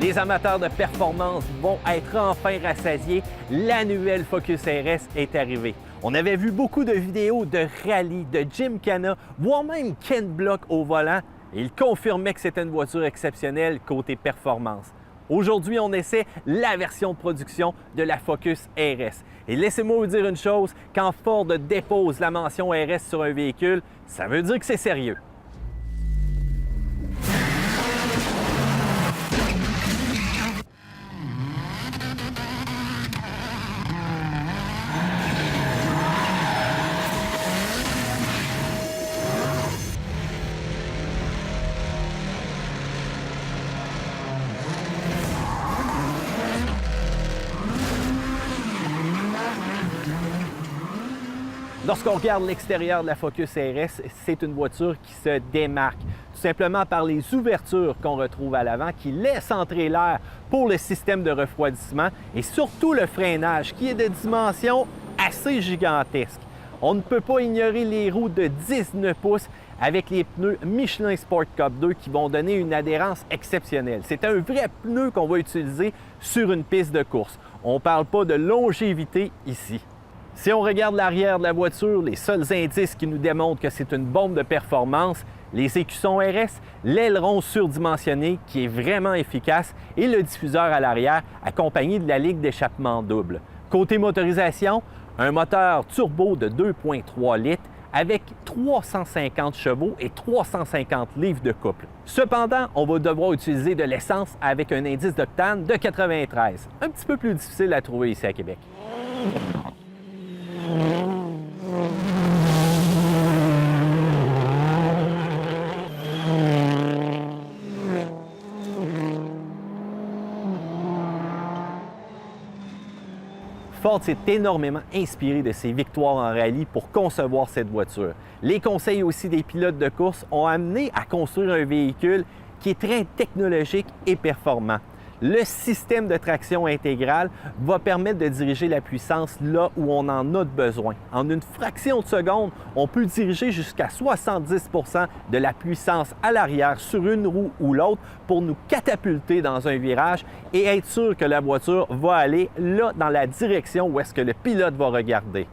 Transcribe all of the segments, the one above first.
Les amateurs de performance vont être enfin rassasiés. La nouvelle Focus RS est arrivée. On avait vu beaucoup de vidéos de rallye, de Gymkhana, voire même Ken Block au volant. Et il confirmait que c'était une voiture exceptionnelle côté performance. Aujourd'hui, on essaie la version de production de la Focus RS. Et laissez-moi vous dire une chose, quand Ford dépose la mention RS sur un véhicule, ça veut dire que c'est sérieux. Lorsqu'on regarde l'extérieur de la Focus RS, c'est une voiture qui se démarque, tout simplement par les ouvertures qu'on retrouve à l'avant, qui laissent entrer l'air pour le système de refroidissement et surtout le freinage, qui est de dimension assez gigantesque. On ne peut pas ignorer les roues de 19 pouces avec les pneus Michelin Sport Cup 2 qui vont donner une adhérence exceptionnelle. C'est un vrai pneu qu'on va utiliser sur une piste de course. On ne parle pas de longévité ici. Si on regarde l'arrière de la voiture, les seuls indices qui nous démontrent que c'est une bombe de performance, les écussons RS, l'aileron surdimensionné qui est vraiment efficace et le diffuseur à l'arrière accompagné de la ligue d'échappement double. Côté motorisation, un moteur turbo de 2,3 litres avec 350 chevaux et 350 livres de couple. Cependant, on va devoir utiliser de l'essence avec un indice d'octane de 93. Un petit peu plus difficile à trouver ici à Québec. Ford s'est énormément inspiré de ses victoires en rallye pour concevoir cette voiture. Les conseils aussi des pilotes de course ont amené à construire un véhicule qui est très technologique et performant. Le système de traction intégrale va permettre de diriger la puissance là où on en a besoin. En une fraction de seconde, on peut diriger jusqu'à 70 % de la puissance à l'arrière sur une roue ou l'autre pour nous catapulter dans un virage et être sûr que la voiture va aller là dans la direction où est-ce que le pilote va regarder.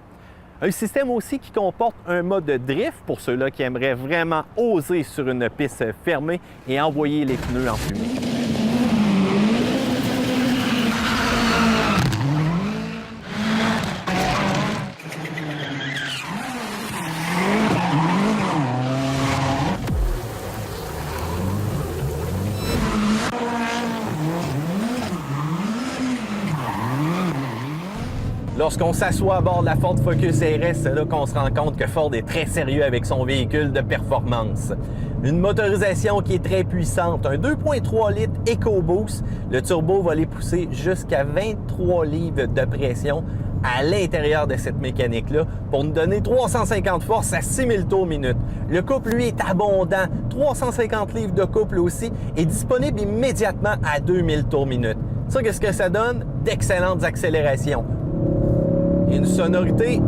Un système aussi qui comporte un mode de drift pour ceux-là qui aimeraient vraiment oser sur une piste fermée et envoyer les pneus en fumée. Lorsqu'on s'assoit à bord de la Ford Focus RS, c'est là qu'on se rend compte que Ford est très sérieux avec son véhicule de performance. Une motorisation qui est très puissante, un 2,3 litres EcoBoost. Le turbo va les pousser jusqu'à 23 livres de pression à l'intérieur de cette mécanique-là pour nous donner 350 forces à 6000 tours minute. Le couple, lui, est abondant. 350 livres de couple aussi est disponible immédiatement à 2000 tours minute. Ça, qu'est-ce que ça donne? D'excellentes accélérations. Une sonorité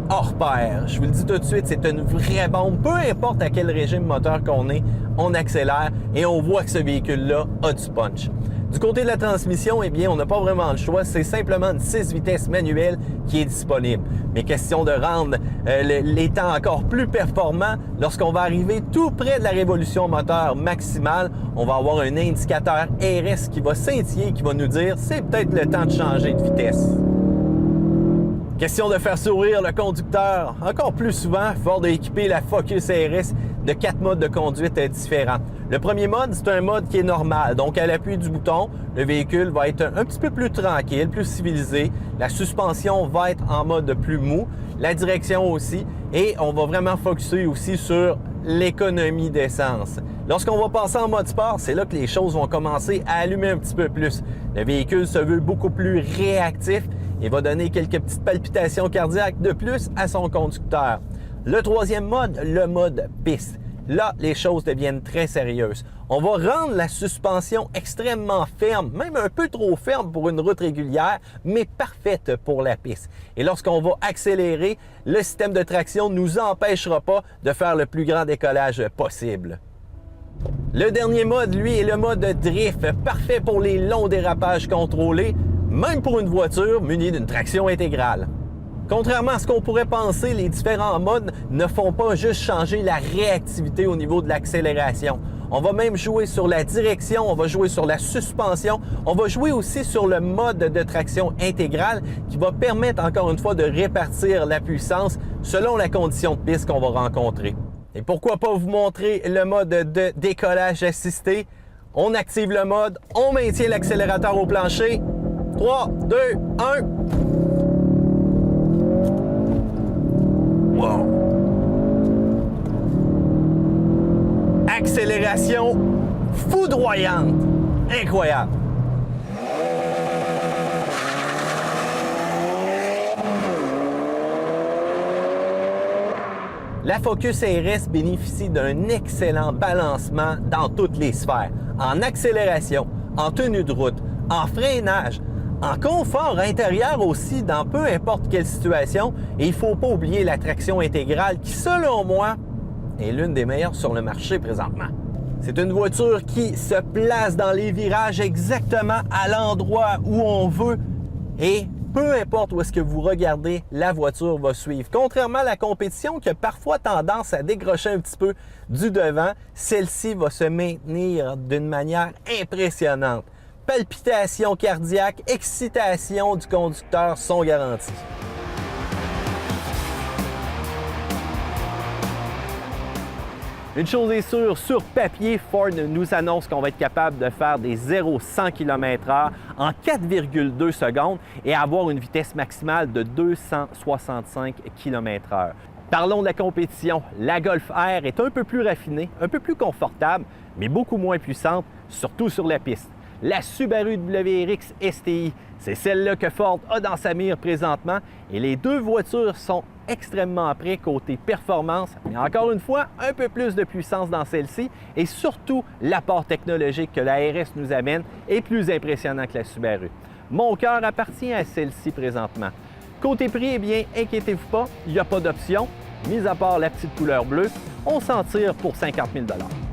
hors pair. Je vous le dis tout de suite, c'est une vraie bombe. Peu importe à quel régime moteur qu'on est, on accélère et on voit que ce véhicule-là a du punch. Du côté de la transmission, eh bien, on n'a pas vraiment le choix. C'est simplement une 6 vitesses manuelle qui est disponible. Mais question de rendre les temps encore plus performants, lorsqu'on va arriver tout près de la révolution moteur maximale, on va avoir un indicateur RS qui va scintiller, qui va nous dire c'est peut-être le temps de changer de vitesse. Question de faire sourire le conducteur. Encore plus souvent, Ford a équipé la Focus RS de 4 modes de conduite différents. Le premier mode, c'est un mode qui est normal. Donc, à l'appui du bouton, le véhicule va être un petit peu plus tranquille, plus civilisé. La suspension va être en mode plus mou, la direction aussi. Et on va vraiment focusser aussi sur l'économie d'essence. Lorsqu'on va passer en mode sport, c'est là que les choses vont commencer à allumer un petit peu plus. Le véhicule se veut beaucoup plus réactif et va donner quelques petites palpitations cardiaques de plus à son conducteur. Le troisième mode, le mode piste. Là, les choses deviennent très sérieuses. On va rendre la suspension extrêmement ferme, même un peu trop ferme pour une route régulière, mais parfaite pour la piste. Et lorsqu'on va accélérer, le système de traction ne nous empêchera pas de faire le plus grand décollage possible. Le dernier mode, lui, est le mode drift, parfait pour les longs dérapages contrôlés, même pour une voiture munie d'une traction intégrale. Contrairement à ce qu'on pourrait penser, les différents modes ne font pas juste changer la réactivité au niveau de l'accélération. On va même jouer sur la direction, on va jouer sur la suspension, on va jouer aussi sur le mode de traction intégrale qui va permettre encore une fois de répartir la puissance selon la condition de piste qu'on va rencontrer. Et pourquoi pas vous montrer le mode de décollage assisté? On active le mode, on maintient l'accélérateur au plancher. 3, 2, 1. Wow! Accélération foudroyante. Incroyable. La Focus RS bénéficie d'un excellent balancement dans toutes les sphères, en accélération, en tenue de route, en freinage, en confort intérieur aussi dans peu importe quelle situation. Et il ne faut pas oublier la traction intégrale qui, selon moi, est l'une des meilleures sur le marché présentement. C'est une voiture qui se place dans les virages exactement à l'endroit où on veut et peu importe où est-ce que vous regardez, la voiture va suivre. Contrairement à la compétition qui a parfois tendance à décrocher un petit peu du devant, celle-ci va se maintenir d'une manière impressionnante. Palpitations cardiaques, excitation du conducteur sont garanties. Une chose est sûre, sur papier, Ford nous annonce qu'on va être capable de faire des 0-100 km/h en 4,2 secondes et avoir une vitesse maximale de 265 km/h. Parlons de la compétition. La Golf R est un peu plus raffinée, un peu plus confortable, mais beaucoup moins puissante, surtout sur la piste. La Subaru WRX STI, c'est celle-là que Ford a dans sa mire présentement et les deux voitures sont extrêmement près côté performance, mais encore une fois, un peu plus de puissance dans celle-ci et surtout l'apport technologique que la RS nous amène est plus impressionnant que la Subaru. Mon cœur appartient à celle-ci présentement. Côté prix, eh bien, inquiétez-vous pas, il n'y a pas d'option, mis à part la petite couleur bleue, on s'en tire pour 50 000 $.